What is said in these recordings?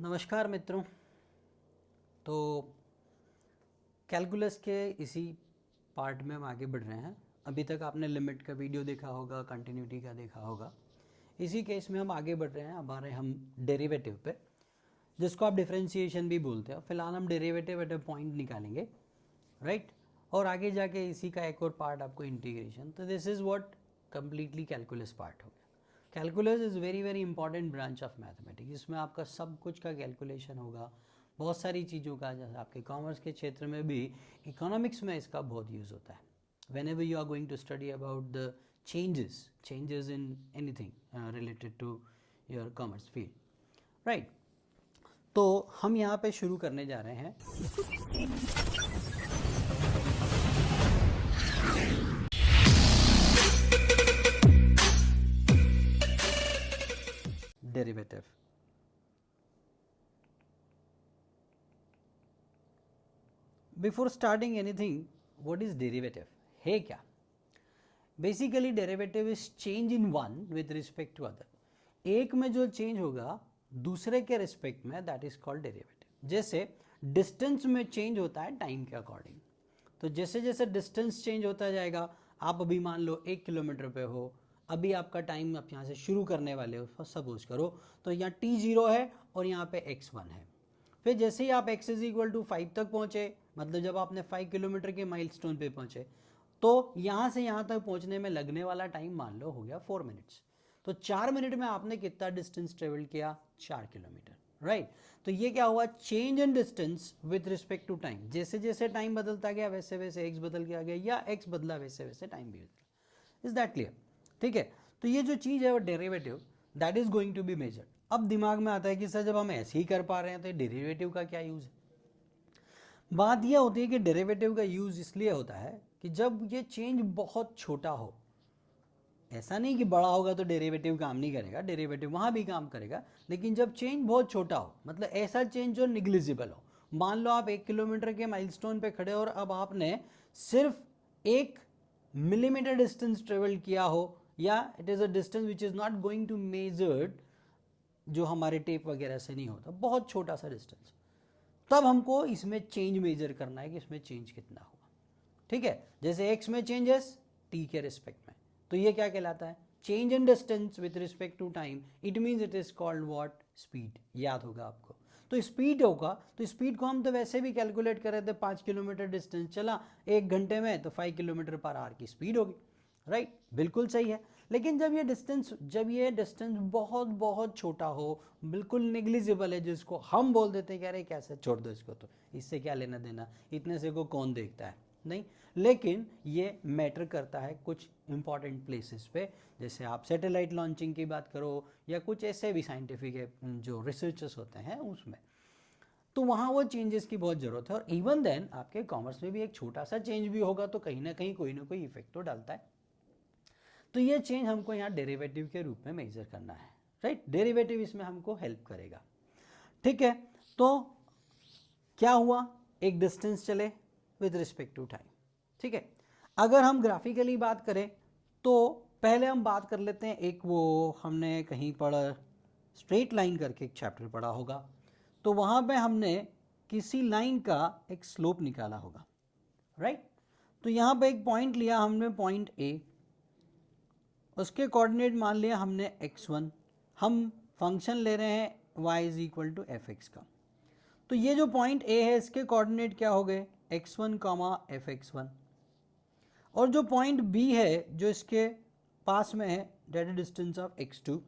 नमस्कार मित्रों। तो कैलकुलस के इसी पार्ट में हम आगे बढ़ रहे हैं। अभी तक आपने लिमिट का वीडियो देखा होगा, कंटिन्यूटी का देखा होगा। इसी केस में हम आगे बढ़ रहे हैं हमारे हम डेरिवेटिव पे, जिसको आप डिफरेंशिएशन भी बोलते हो। फिलहाल हम डेरिवेटिव एट अ पॉइंट निकालेंगे, राइट। और आगे जाके इसी का एक और पार्ट आपको इंटीग्रेशन। तो this is what completely calculus part हो गया। Calculus is very very important branch of mathematics. इसमें आपका सब कुछ का कैलकुलेशन होगा, बहुत सारी चीज़ों का। जैसे आपके कॉमर्स के क्षेत्र में भी, इकोनॉमिक्स में इसका बहुत यूज़ होता है। Whenever you are going to study about the changes in anything related to your commerce field, right. तो हम यहाँ पे शुरू करने जा रहे हैं derivative. Before starting anything, what is derivative है क्या? Basically derivative is change in one with respect to other. एक में जो चेंज होगा दूसरे के रिस्पेक्ट में, दैट इज कॉल्ड डेरिवेटिव। जैसे डिस्टेंस में चेंज होता है टाइम के अकॉर्डिंग। तो जैसे जैसे डिस्टेंस चेंज होता जाएगा, आप अभी मान लो 1 किलोमीटर पे हो, अभी आपका टाइम आप यहाँ से शुरू करने वाले हो, सपोज करो, तो यहाँ t0 है और यहाँ पे x1 है। फिर जैसे ही आप x इज इक्वल टू 5 तक पहुँचे, मतलब जब आपने 5 किलोमीटर के माइलस्टोन पे पहुँचे, तो यहाँ से यहाँ तक पहुँचने में लगने वाला टाइम मान लो हो गया 4 मिनट्स। तो 4 मिनट में आपने कितना डिस्टेंस ट्रेवल किया? 4 किलोमीटर, राइट। तो ये क्या हुआ? Change in distance with respect to time. जैसे जैसे टाइम बदलता गया वैसे वैसे x बदल गया, या x बदला वैसे वैसे टाइम भी बदला। Is that clear? ठीक है। तो ये जो चीज़ है वो derivative, that is going to be measured. अब दिमाग में आता है कि सर जब हम ऐसे ही कर पा रहे हैं तो डेरिवेटिव का क्या यूज़ है? बात यह होती है कि डेरिवेटिव का यूज़ इसलिए होता है कि जब ये चेंज बहुत छोटा हो। ऐसा नहीं कि बड़ा होगा तो डेरिवेटिव काम नहीं करेगा, डेरिवेटिव वहाँ भी काम करेगा, लेकिन जब चेंज बहुत छोटा हो, मतलब ऐसा चेंज जो निग्लिजिबल हो। मान लो आप 1 किलोमीटर के माइलस्टोन पे खड़े हो और अब आपने सिर्फ 1 मिलीमीटर डिस्टेंस ट्रेवल किया हो, या it is a distance which is not going to measured, जो हमारे टेप वगैरह से नहीं होता, बहुत छोटा सा डिस्टेंस। तब हमको इसमें चेंज मेजर करना है कि इसमें चेंज कितना हुआ। ठीक है। जैसे x में चेंजेस t के रिस्पेक्ट में, तो ये क्या कहलाता है? Change in distance with respect to time. It means it is called what? Speed. याद होगा आपको। तो स्पीड होगा, तो स्पीड को हम तो वैसे भी कैलकुलेट कर रहे थे। 5 किलोमीटर डिस्टेंस चला 1 घंटे में, तो 5 किलोमीटर पर आवर की स्पीड होगी, राइट। बिल्कुल सही है। लेकिन जब ये डिस्टेंस बहुत बहुत छोटा हो, बिल्कुल निग्लिजिबल है, जिसको हम बोल देते हैं कि अरे कैसे, छोड़ दो इसको, तो इससे क्या लेना देना, इतने से को कौन देखता है, नहीं। लेकिन ये मैटर करता है कुछ इंपॉर्टेंट प्लेसेस पे। जैसे आप सैटेलाइट लॉन्चिंग की बात करो, या कुछ ऐसे भी साइंटिफिक जो रिसर्चर्स होते हैं उसमें, तो वहाँ वो चेंजेस की बहुत ज़रूरत है। और इवन देन आपके कॉमर्स में भी एक छोटा सा चेंज भी होगा तो कहीं ना कोई इफेक्ट तो डालता है। तो ये चेंज हमको यहाँ डेरिवेटिव के रूप में मेजर करना है, राइट। डेरिवेटिव इसमें हमको हेल्प करेगा, ठीक है। तो क्या हुआ? एक डिस्टेंस चले विद रिस्पेक्ट टू टाइम, ठीक है। अगर हम ग्राफिकली बात करें तो पहले हम बात कर लेते हैं, एक वो हमने कहीं पढ़ा, स्ट्रेट लाइन करके एक चैप्टर पढ़ा होगा, तो वहाँ पे हमने किसी लाइन का एक स्लोप निकाला होगा, राइट। तो यहाँ पे एक पॉइंट लिया हमने, पॉइंट ए, उसके कोऑर्डिनेट मान लिया हमने x1, हम फंक्शन ले रहे हैं y is equal to F X का। तो ये जो पॉइंट A है इसके कोऑर्डिनेट क्या हो गए? x1 कॉमा एफ एक्स1। और जो पॉइंट B है जो इसके पास में है, डेट डिस्टेंस ऑफ x2,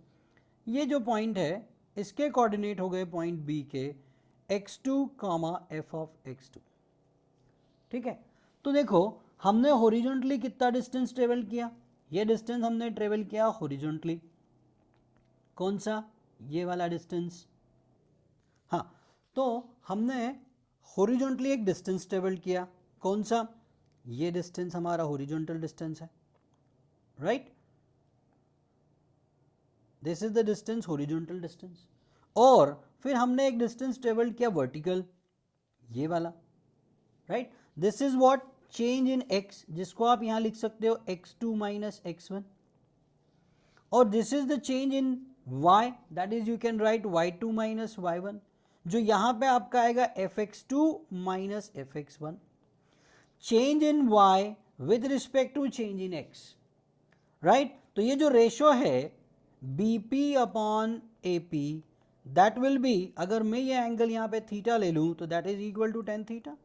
ये जो पॉइंट है इसके कोऑर्डिनेट हो गए पॉइंट B के x2 comma F of x2, ठीक है। तो देखो हमने हॉरिजॉन्टली कितना डिस्टेंस ट्रेवल किया? ये डिस्टेंस हमने ट्रेवल किया हॉरिजॉन्टली, कौन सा? ये वाला डिस्टेंस। हाँ, तो हमने हॉरिजॉन्टली एक डिस्टेंस ट्रेवल किया, कौन सा? ये डिस्टेंस हमारा हॉरिजॉन्टल डिस्टेंस है, right. This is the distance, horizontal distance. और फिर हमने एक डिस्टेंस ट्रेवल किया वर्टिकल, ये वाला, right. This is what? Change in x, जिसको आप यहां लिख सकते हो x2 माइनस x1। और this is the change in y, that is you can write y2 minus y1। जो यहां पे आपका आएगा fx2 minus fx1, change in y with respect to change in x, right. तो ये जो रेशो है bp upon ap, that will be, अगर मैं ये एंगल यहां पे थीटा ले लूं तो that is equal to tan theta,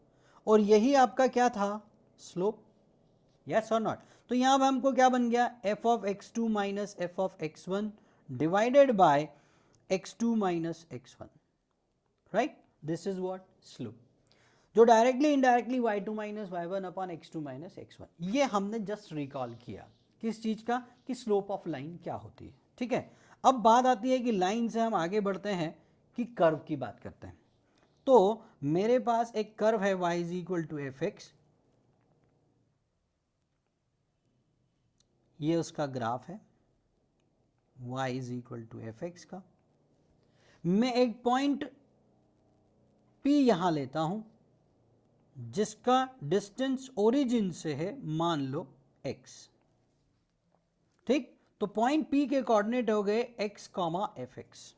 और यही आपका क्या था, स्लोप, यस और नॉट। तो यहां पर हमको क्या बन गया, f of x2 minus f of x1 divided by x2 minus x1, right, this is what slope, जो directly indirectly y2 minus y1 upon x2 minus x1। ये हमने जस्ट रिकॉल किया किस चीज का, कि स्लोप ऑफ लाइन क्या होती है, ठीक है। अब बात आती है कि लाइन से हम आगे बढ़ते हैं कि कर्व की बात करते हैं। तो मेरे पास एक कर्व है y is equal to F X, ये उसका ग्राफ है y is equal to F X का। मैं एक पॉइंट P यहां लेता हूं जिसका डिस्टेंस ओरिजिन से है, मान लो x, ठीक। तो पॉइंट P के कोऑर्डिनेट हो गए x कॉमा एफ एक्स,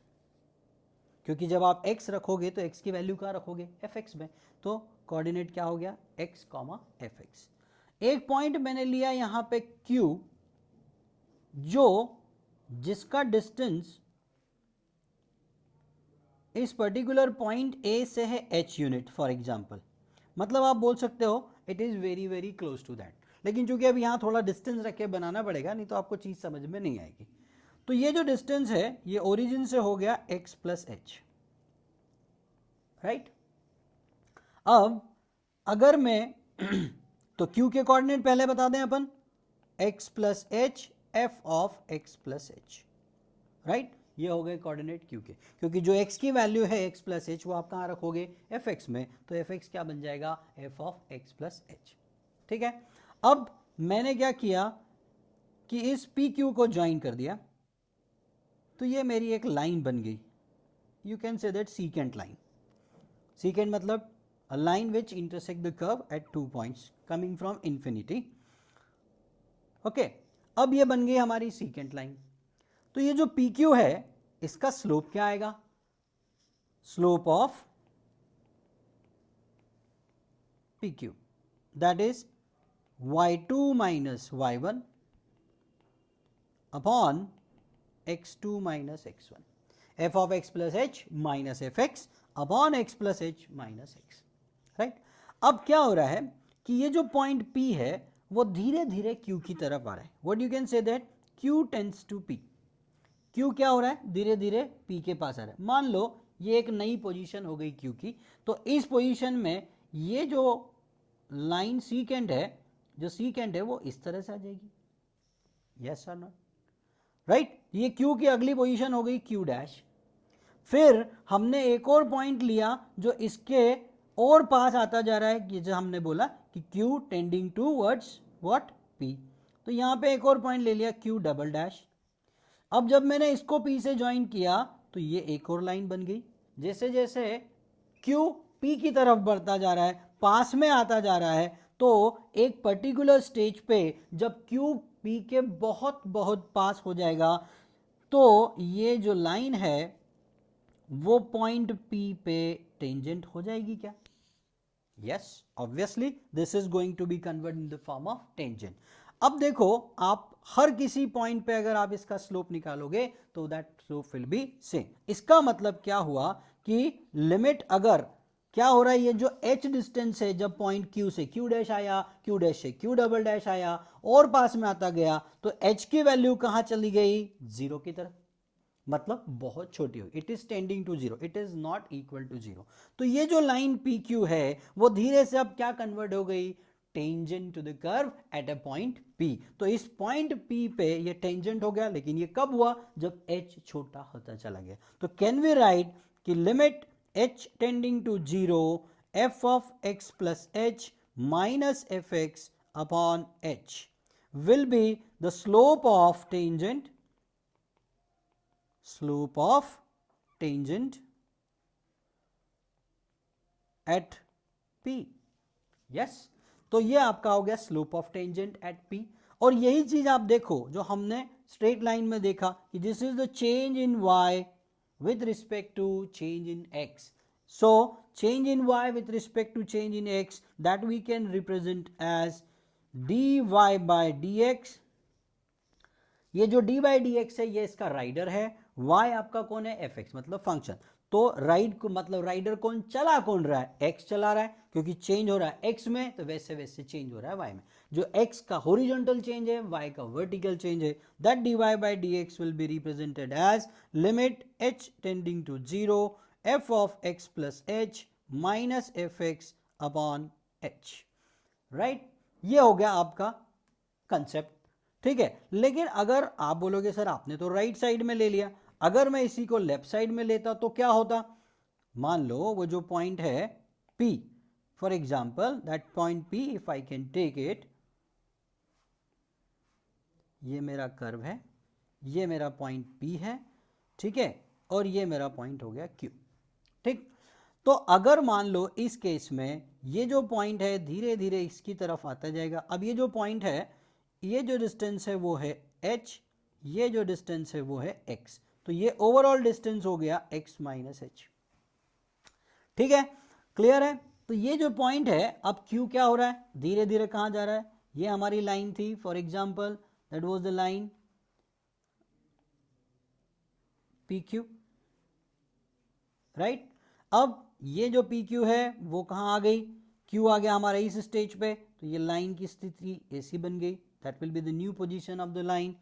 क्योंकि जब आप x रखोगे तो x की वैल्यू कहाँ रखोगे, fx में, तो कोऑर्डिनेट क्या हो गया, x कॉमा एफ एक्स। एक पॉइंट मैंने लिया यहां पे Q, जो जिसका डिस्टेंस इस पर्टिकुलर पॉइंट A से है h यूनिट फॉर एग्जांपल, मतलब आप बोल सकते हो it is very very close to that, लेकिन चूंकि अब यहां थोड़ा डिस्टेंस रख के बनाना पड़ेगा, नहीं तो आपको चीज समझ में नहीं आएगी। तो ये जो डिस्टेंस है ये ओरिजिन से हो गया x प्लस एच, राइट। अब अगर मैं तो Q के कोऑर्डिनेट पहले बता दें अपन, x plus H F of x plus H, right, ये हो गए कोऑर्डिनेट Q के, क्योंकि जो x की वैल्यू है x प्लस एच वो आप कहाँ रखोगे, fx में, तो fx क्या बन जाएगा, f of x plus H, ठीक है। अब मैंने क्या किया कि इस PQ को ज्वाइन कर दिया, तो ये मेरी एक लाइन बन गई, you can say that secant line. Secant मतलब a line which intersect the curve at 2 points coming from infinity, okay. अब ये बन गई हमारी सीकेंट लाइन। तो ये जो PQ है इसका स्लोप क्या आएगा, slope of PQ that is y2 minus y1 upon x2 minus x1, f of x plus H minus F X upon x plus H minus x, right. अब क्या हो रहा है कि ये जो पॉइंट P है वो धीरे धीरे Q की तरफ आ रहा है, what you can say that Q tends to P, Q क्या हो रहा है, धीरे धीरे P के पास आ रहा है। मान लो ये एक नई पोजीशन हो गई Q की, तो इस पोजीशन में ये जो लाइन सीकेंट है, जो सीकेंट है वो इस तरह से आ जाएगी, यस और नॉट, राइट। ये Q की अगली पोजीशन हो गई Q डैश। फिर हमने एक और पॉइंट लिया जो इसके और पास आता जा रहा है, कि जो हमने बोला कि Q tending towards what P, तो यहां पे एक और पॉइंट ले लिया Q डबल डैश। अब जब मैंने इसको P से ज्वाइन किया तो ये एक और लाइन बन गई। जैसे जैसे Q P की तरफ बढ़ता जा रहा है, पास में आता जा रहा है, तो एक पर्टिकुलर स्टेज पे जब Q P के बहुत बहुत पास हो जाएगा तो ये जो लाइन है वो पॉइंट P पे टेंजेंट हो जाएगी क्या, yes, obviously this is going to be convert in the form of tangent. अब देखो आप हर किसी पॉइंट पे अगर आप इसका स्लोप निकालोगे तो that slope will be same. इसका मतलब क्या हुआ कि लिमिट अगर क्या हो रहा है, ये जो h डिस्टेंस है जब पॉइंट Q से Q डैश आया, Q डैश से Q डबल डैश आया और पास में आता गया, तो h की वैल्यू कहां चली गई, जीरो की तरफ, मतलब बहुत छोटी हो, it is tending to zero, it is not equal to zero. तो ये जो लाइन PQ है वो धीरे से अब क्या कन्वर्ट हो गई, tangent to the curve at a point P। तो इस पॉइंट P पे ये टेंजेंट हो गया, लेकिन ये कब हुआ, जब h छोटा होता चला गया। तो कैन वी राइट कि limit h tending to zero f of x plus H minus F X upon h will be the slope of tangent at P, yes। तो ये आपका हो गया slope of tangent at P। और यही चीज आप देखो जो हमने स्ट्रेट लाइन में देखा कि this is the change in y with respect to change in x, So change in y with respect to change in x, that we can represent as dy by dx. ये जो dy by dx है ये इसका rider है, y आपका कौन है, fx मतलब फंक्शन. तो राइड को मतलब राइडर कौन चला कौन रहा है, x चला रहा है, क्योंकि चेंज हो रहा है x में तो वैसे वैसे चेंज हो रहा है y में. जो x का हॉरिजॉन्टल चेंज है, y का वर्टिकल चेंज है. That dy by dx will be represented as limit h tending to 0 f of x plus h minus fx upon h. Right, ये हो गया आपका कंसेप्ट. ठीक है, लेकिन अगर आप बोलोगे सर आपने तो राइट साइड में ले लिया, अगर मैं इसी को लेफ्ट साइड में लेता तो क्या होता. मान लो वो जो पॉइंट है P, for example that point P, if I can take it, ये मेरा कर्व है, ये मेरा पॉइंट P है, ठीक है, और ये मेरा पॉइंट हो गया Q. ठीक, तो अगर मान लो इस केस में ये जो पॉइंट है धीरे धीरे इसकी तरफ आता जाएगा. अब ये जो पॉइंट है, ये जो डिस्टेंस है वो है h, ये जो डिस्टेंस है वो है x, तो ये ओवरऑल डिस्टेंस हो गया x माइनस h. ठीक है, क्लियर है. तो ये जो पॉइंट है, अब q क्या हो रहा है, धीरे धीरे कहां जा रहा है, ये हमारी लाइन थी, for example that was the line PQ, right. अब ये जो PQ है वो कहां आ गई, Q आ गया हमारा इस स्टेज पे, तो ये लाइन की स्थिति ऐसी बन गई, that will be the new position of the line.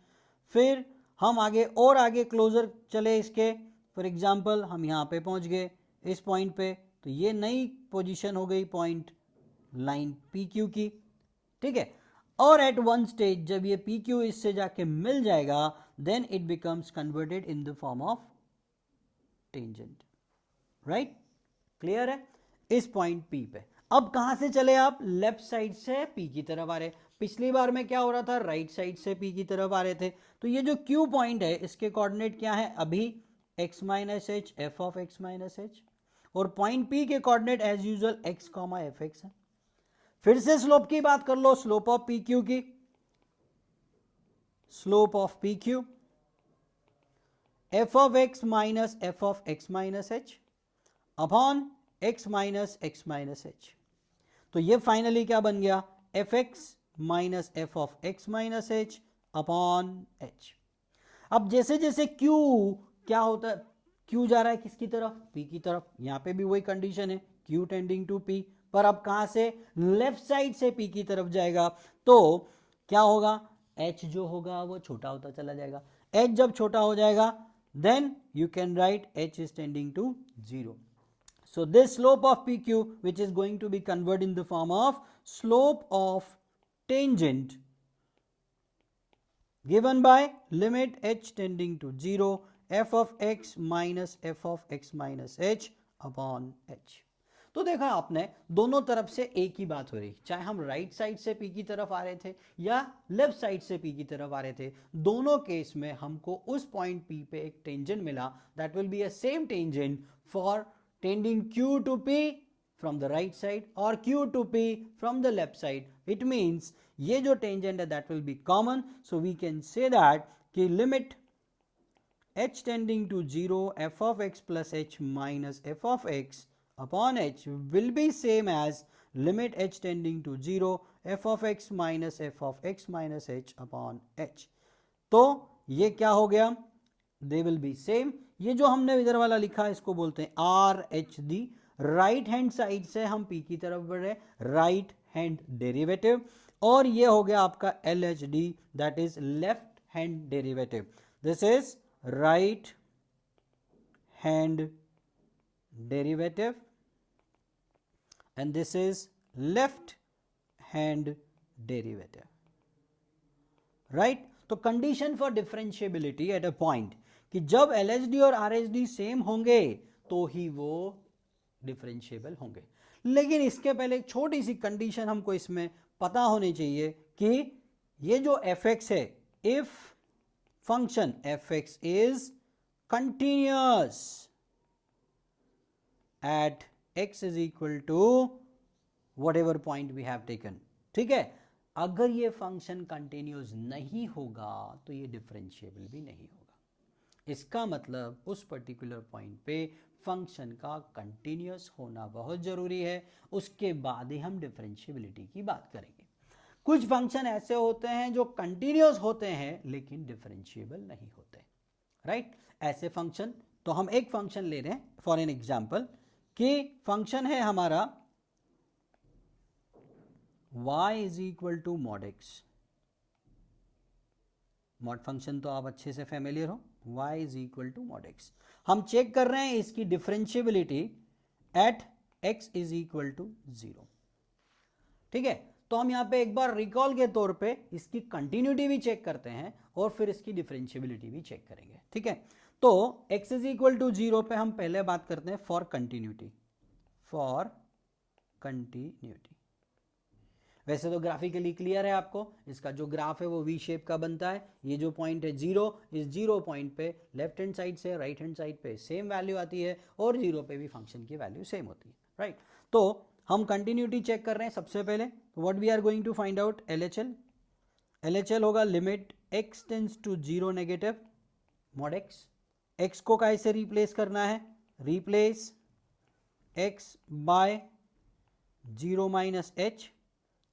फिर हम आगे और आगे क्लोजर चले इसके, फॉर एग्जांपल हम यहाँ पे पहुंच गए इस पॉइंट पे, तो ये नई पोजीशन हो गई पॉइंट लाइन PQ की. ठीक है, और एट वन स्टेज जब ये PQ इससे जाके मिल जाएगा, then it becomes converted in the form of tangent. Right, clear है. इस पॉइंट P पे अब कहां से चले आप, लेफ्ट साइड से P की तरफ आ रहे. पिछली बार में क्या हो रहा था, राइट साइड से P की तरफ आ रहे थे. तो ये जो Q पॉइंट है इसके कोऑर्डिनेट क्या है, अभी x minus H F of x minus H, और पॉइंट P के coordinate as usual x comma F X है. फिर से स्लोप की बात कर लो, स्लोप ऑफ PQ की, slope of PQ f of x minus F of x minus H upon x minus x minus H. तो ये फाइनली क्या बन गया, F X minus F of X minus H upon H. अब जैसे जैसे Q क्या होता है, Q जा रहा है किसकी तरफ, P की तरफ. यहां पे भी वही कंडीशन है, Q टेंडिंग टू P, पर अब कहां से, लेफ्ट साइड से P की तरफ जाएगा, तो क्या होगा, H जो होगा वो छोटा होता चला जाएगा. H जब छोटा हो जाएगा, then you can write H is tending to 0. So this slope of PQ, which is going to be converted in the form of slope of tangent given by limit h tending to 0 f of x minus f of x minus h upon h. तो देखा आपने, दोनों तरफ से एक ही बात हो रही, चाहे हम राइट साइड से P की तरफ आ रहे थे या लेफ्ट साइड से P की तरफ आ रहे थे, दोनों केस में हमको उस पॉइंट P पे एक टेंजेंट मिला. That will be a same tangent for tending Q to P from the right side और Q to P from the left side. It means ये जो टेंजेंट है that will be common. So we can say that कि limit h tending to 0 f of x plus h minus f of x upon h will be same as limit h tending to 0 f of x minus f of x minus h upon h. तो ये क्या हो गया, they will be same. ये जो हमने इधर वाला लिखा है इसको बोलते हैं R H D. Right hand side से हम P की तरफ बढ़ रहे, राइट हैंड डेरिवेटिव, और ये हो गया आपका L H D, that is left hand derivative. This is right hand derivative and this is left hand derivative, right. तो condition for differentiability eight a point कि जब LHD और RHD सेम होंगे तो ही वो डिफरेंशिएबल होंगे. लेकिन इसके पहले एक छोटी सी कंडीशन हमको इसमें पता होनी चाहिए कि ये जो fx है, if function fx is continuous at x is equal to whatever point we have taken. ठीक है, अगर ये फंक्शन कंटिन्यूअस नहीं होगा तो ये डिफरेंशिएबल भी नहीं होगा. इसका मतलब उस पर्टिकुलर पॉइंट पे फंक्शन का कंटिन्यूस होना बहुत जरूरी है, उसके बाद ही हम डिफरेंशिएबिलिटी की बात करेंगे। कुछ फंक्शन ऐसे होते हैं जो कंटिन्यूस होते हैं लेकिन डिफरेंशिएबल नहीं होते, राइट? ऐसे फंक्शन, तो हम एक फंक्शन ले रहे हैं फॉर एन एग्जांपल कि फंक्शन है हमारा y is equal to mod x। Mod function तो आप अच्छे से फेमिलियर हो, y is equal to mod x। हम चेक कर रहे हैं इसकी differentiability at x is equal to 0। ठीक है, तो हम यहां पे एक बार रिकॉल के तौर पे इसकी कंटिन्यूटी भी चेक करते हैं और फिर इसकी डिफरेंशिएबिलिटी भी चेक करेंगे। ठीक है, तो x इज इक्वल टू 0 पे हम पहले बात करते हैं फॉर कंटिन्यूटी। फॉर कंटिन्यूटी वैसे तो ग्राफिकली क्लियर है आपको, इसका जो ग्राफ है वो वी शेप का बनता है। ये जो पॉइंट है 0, इस 0 पॉइंट पे लेफ्ट हैंड साइड से राइट हैंड साइड पे सेम वैल्यू आती है और 0 पे भी फंक्शन की वैल्यू सेम होती है, राइट? तो हम कंटिन्यूटी चेक कर रहे हैं सबसे पहले। What we are going to find out LHL। LHL होगा limit x tends to 0 negative mod x। x को कैसे रिप्लेस करना है? Replace x by 0 minus h।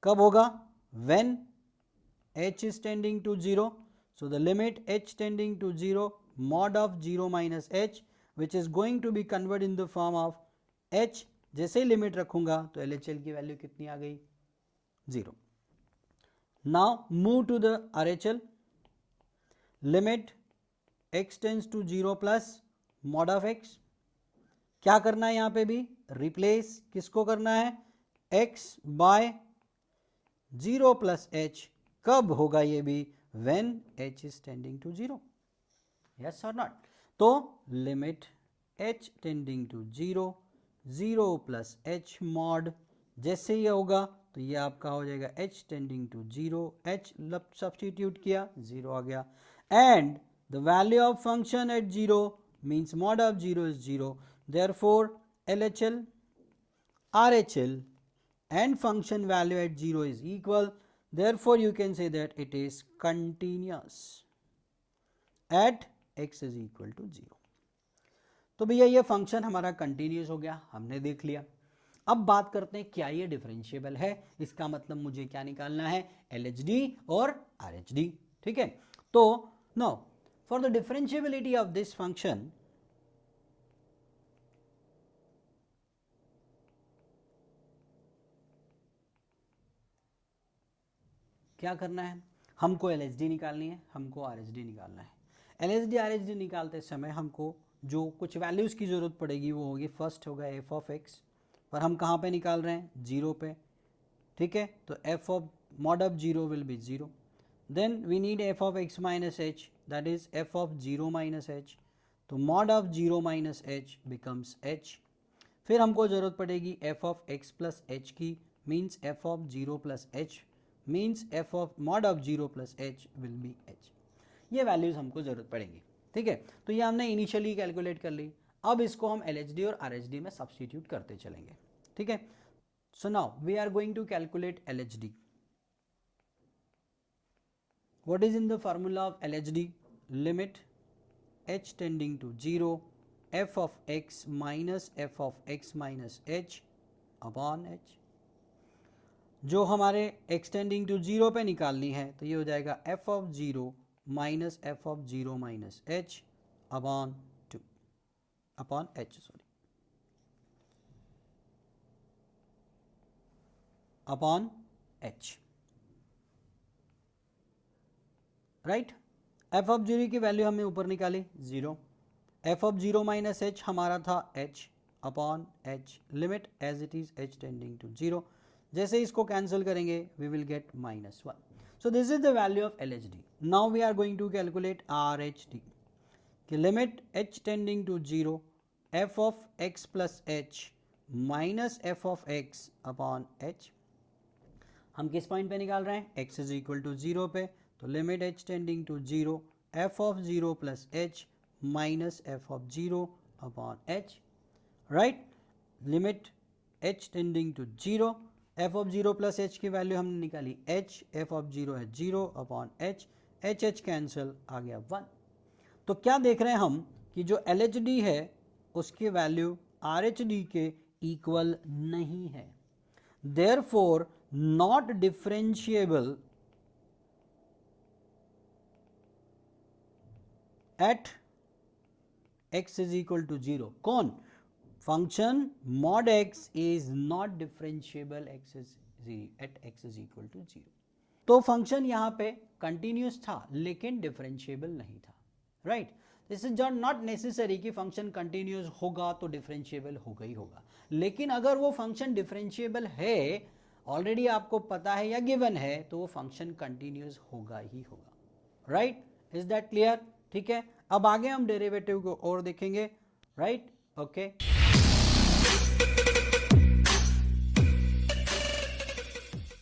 कब होगा? when h is tending to 0, so the limit h tending to 0 mod of 0 minus h which is going to be converted in the form of h। जैसे ही limit रखूंगा तो LHL की value कितनी आ गई? 0। Now move to the RHL। Limit x tends to 0 plus mod of x। क्या करना है यहां पे भी? रिप्लेस किसको करना है? x by 0 plus h। कब होगा ये भी? when h is tending to 0, yes or not? तो limit h tending to 0 0 plus h mod, जैसे ही होगा तो ये आपका हो जाएगा h tending to 0, h substitute किया 0 आ गया, and the value of function at 0 means mod of 0 is 0, therefore LHL RHL and function value at 0 is equal, therefore you can say that it is continuous at x is equal to 0। तो भैया ये function हमारा continuous हो गया, हमने देख लिया। अब बात करते हैं क्या ये डिफरेंशिएबल है। इसका मतलब मुझे क्या निकालना है? LHD और RHD। ठीक है, तो now for the differentiability of this function, क्या करना है? हमको LHD निकालनी है, हमको RHD निकालना है। LHD RHD निकालते समय हमको जो कुछ वैल्यूज़ की ज़रूरत पड़ेगी वो होगी, फर्स्ट होगा f ऑफ x, पर हम कहाँ पे निकाल रहे हैं? 0 पे। ठीक है, तो f of mod of 0 will be 0, then we need f of x minus h, that is f of 0 minus h, तो mod of 0 minus h becomes h। फिर हमको ज़रूरत पड़ेगी f of x plus h की, means f of 0 plus h means f of mod of 0 plus h will be h। ये values हमको जरूरत पड़ेगी। ठीक है, तो ये हमने इनिशियली कैलकुलेट कर ली। अब इसको हम LHD और RHD में सब्स्टिट्यूट करते चलेंगे। ठीक है, so now we are going to calculate LHD। What is in the formula of LHD? Limit h tending to 0 f of x minus f of x minus h upon h। जो हमारे x tending to 0 पे निकालनी है तो ये हो जाएगा f of 0 minus f of 0 minus h upon 2 upon h, sorry, upon h, right? f of 0 की वैल्यू हमने ऊपर निकाली 0, f ऑफ 0 माइनस h हमारा था h upon h, limit as it is h tending to 0। जैसे इसको cancel करेंगे we will get -1। So this is the value of LHD। Now we are going to calculate RHD कि limit h tending to 0 f of x plus h minus f of x upon h। हम किस point पे निकाल रहे हैं? x is equal to 0 पे, तो limit h tending to 0 f of 0 plus h minus f of 0 upon h, right? Limit h tending to 0, f of 0 plus h की value हमने निकाली h, f ऑफ 0 है 0 अपॉन h, h कैंसिल आ गया 1। तो क्या देख रहे हैं हम कि जो LHD है उसकी वैल्यू RHD के इक्वल नहीं है, therefore not differentiable at x is equal to 0. कौन? Function mod x is not differentiable at x is equal to 0. तो फंक्शन यहां पे कंटिन्यूस था लेकिन डिफरेंशिएबल नहीं था, right? This is not necessary कि फंक्शन कंटिन्यूस होगा तो डिफरेंशिएबल होगा ही होगा, लेकिन अगर वो फंक्शन डिफरेंशिएबल है, ऑलरेडी आपको पता है या गिवन है, तो वो फंक्शन कंटिन्यूस होगा ही होगा, राइट? Is that clear? ठीक है, अब आगे हम डेरिवेटिव को और देखेंगे, राइट? ओके